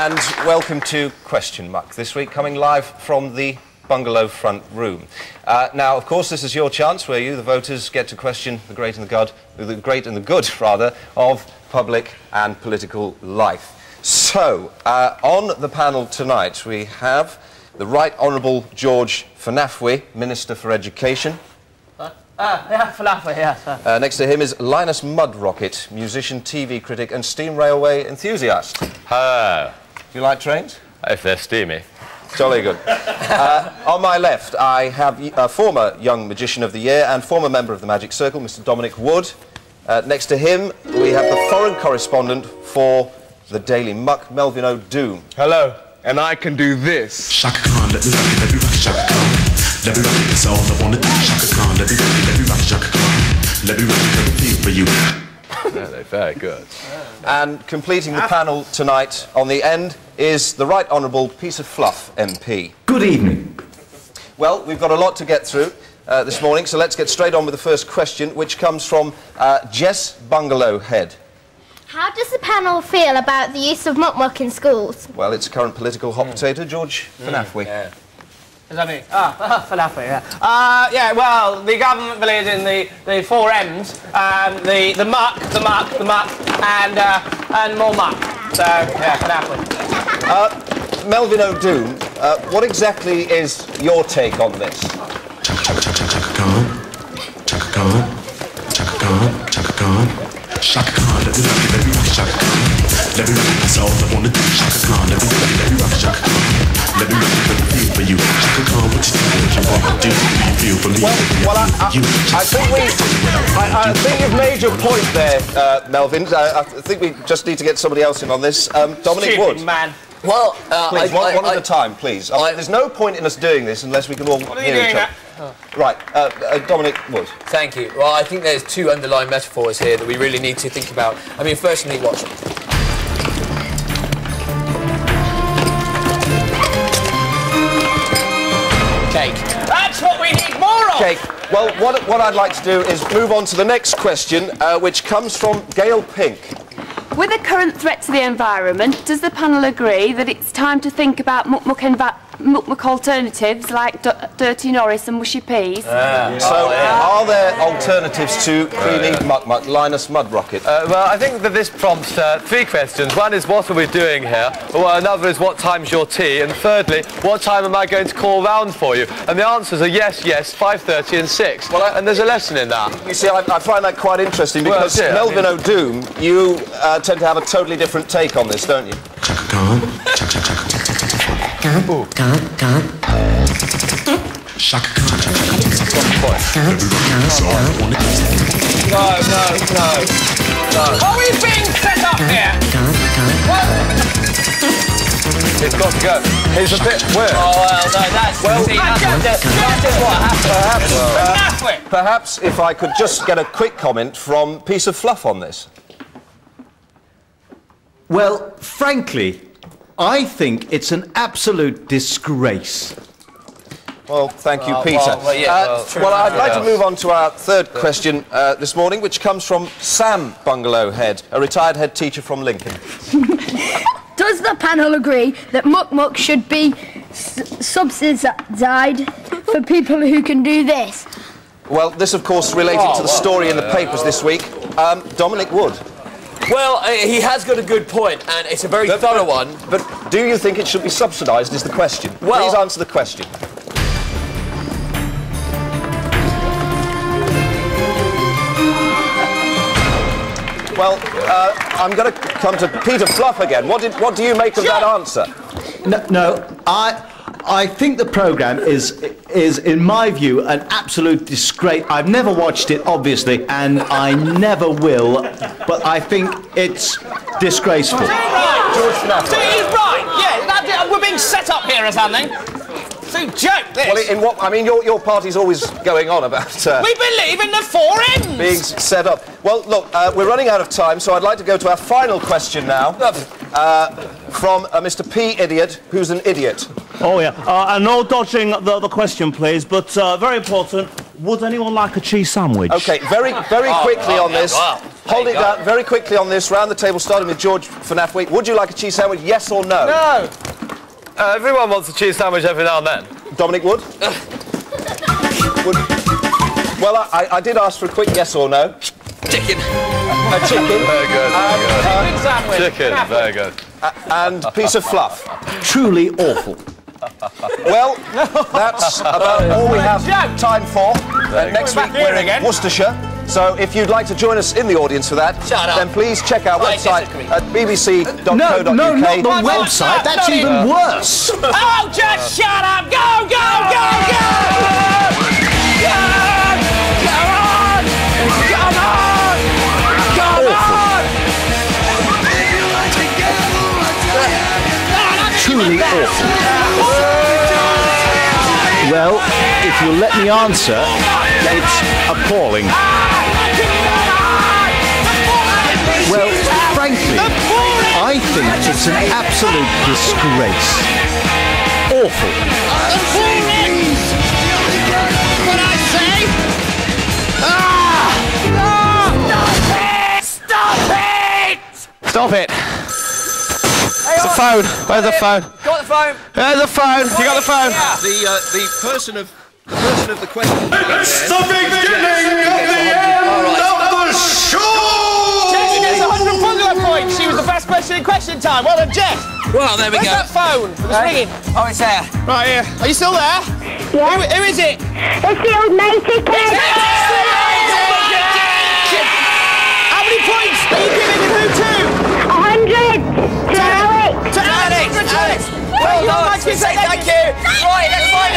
And welcome to Question Muck, this week coming live from the Bungalow front room. Now, of course, this is your chance where you, the voters, get to question the great and the good, rather, of public and political life. So, on the panel tonight, we have the Right Honourable George Fanafwy, Minister for Education. Yeah, Falafel, yes. Next to him is Linus Mudrocket, musician, TV critic and steam railway enthusiast. Hello. Do you like trains? If they're steamy. Jolly good. On my left, I have a former Young Magician of the Year and former member of the Magic Circle, Mr. Dominic Wood. Next to him, we have the foreign correspondent for the Daily Muck, Melvin O'Doom. Hello. And I can do this. Shaka Khan, let me rock, Shaka Khan. Let me rock, that's all I wanna do. Shaka Khan, let me rock, Shaka Khan. Let me rock, let me feel for you. Yeah, they're very good. And completing the panel tonight on the end is the Right Honourable Piece of Fluff MP. Good evening. Well, we've got a lot to get through this morning, so let's get straight on with the first question, which comes from Jess Bungalow Head. How does the panel feel about the use of Muck Muck in schools? Well, it's current political hot potato, George Fanafwy. Yeah. Is that me? Falafel, yeah. Yeah, well, the government believes in the 4 M's, the muck, and more muck. So, yeah, Falafel. Melvin O'Doom, what exactly is your take on this? Shaka Khan, Shaka Khan, Shaka Khan, Shaka Khan. Shaka Khan, let me rock, Shaka Khan. Let me rock, that's all I wanna do. Shaka Khan, let me rock, Shaka Khan. Let me rock, let me feel for you. Shaka Khan, what you wanna do? Do you feel for me? I think you've made your point there, Melvin. I think we just need to get somebody else in on this. Dominic Wood. Man. Well, please, one at a time, please. There's no point in us doing this unless we can all hear each other. Right, Dominic Wood. Thank you. Well, I think there's 2 underlying metaphors here that we really need to think about. I mean, firstly, watch. Cake. That's what we need more of! Cake. Well, what I'd like to do is move on to the next question, which comes from Gail Pink. With the current threat to the environment, does the panel agree that it's time to think about Muck Muck alternatives like Dirty Norris and Mushy Peas? Are there alternatives to creamy Muck Muck? Linus Mudrocket. Well, I think that this prompts 3 questions. One is, what are we doing here? Well, another is, what time's your tea? And thirdly, what time am I going to call round for you? And the answers are yes, 5:30 and 6. Well, and there's a lesson in that. You see, I find that quite interesting because Melvin O'Doom, you tend to have a totally different take on this, don't you? Shaka Khan, Shaka Khan. Shaka Khan. No. Are we being set up here? It's got to go. It's a bit weird. Oh, well, no, that's just what happened. Perhaps if I could just get a quick comment from Piece of Fluff on this. Well, frankly, I think it's an absolute disgrace. Well, thank you, Peter. Well, I'd like to move on to our third question this morning, which comes from Sam Bungalow Head, a retired head teacher from Lincoln. Does the panel agree that Muck Muck should be subsidised for people who can do this? Well, this, of course, related to the story in the papers this week. Dominic Wood. Well, he has got a good point, and it's a very thorough one. But do you think it should be subsidised, is the question? Well, please answer the question. Well, I'm going to come to Peter Fluff again. What do you make of that answer? No, I think the programme is, in my view, an absolute disgrace. I've never watched it, obviously, and I never will, but I think it's disgraceful. George Fanafwy. He's right, yeah, we're being set up here or something. It's a joke, this. Well, I mean, your party's always going on about... we believe in the 4 M's! Being set up. Well, look, we're running out of time, so I'd like to go to our final question now. From Mr. P. Idiot, who's an idiot. Oh, yeah. And no dodging the question, please, but very important, would anyone like a cheese sandwich? OK, very quickly on this. Hold it down very quickly on this. Round the table, starting with George for NAF Week. Would you like a cheese sandwich, yes or no? No. Everyone wants a cheese sandwich every now and then. Dominic would? Well, I did ask for a quick yes or no. Chicken. A chicken. Very good. Chicken sandwich. Chicken, very good. And a piece of fluff. Truly awful. Well, that's about all we have time for. Next week we're in Worcestershire. So if you'd like to join us in the audience for that, then please check our website at bbc.co.uk. No, not the website. That's even worse. Oh, just shut up! Go, go, go, go! Go on! Come on! Come on! Truly awful. Well, if you'll let me answer, it's appalling. Well, frankly, I think it's an absolute disgrace. Awful. What I say? Stop it! Stop it! It's the phone. Where's the phone? Got the phone. There's the phone. You got the phone? The person of the question. It's the beginning of the end of the show! Jessie gets 100 Bungalow points. She was the best person in question time. Well done, Jess. Well, there we Where's go. that phone? It's ringing. Oh, it's there. Right here. Are you still there? Yeah. Who is it? It's the old matey kid. How many points are you giving and who to? 100 to Alex. To Alex. Well done. Thank you. Say thank you. Right, let's find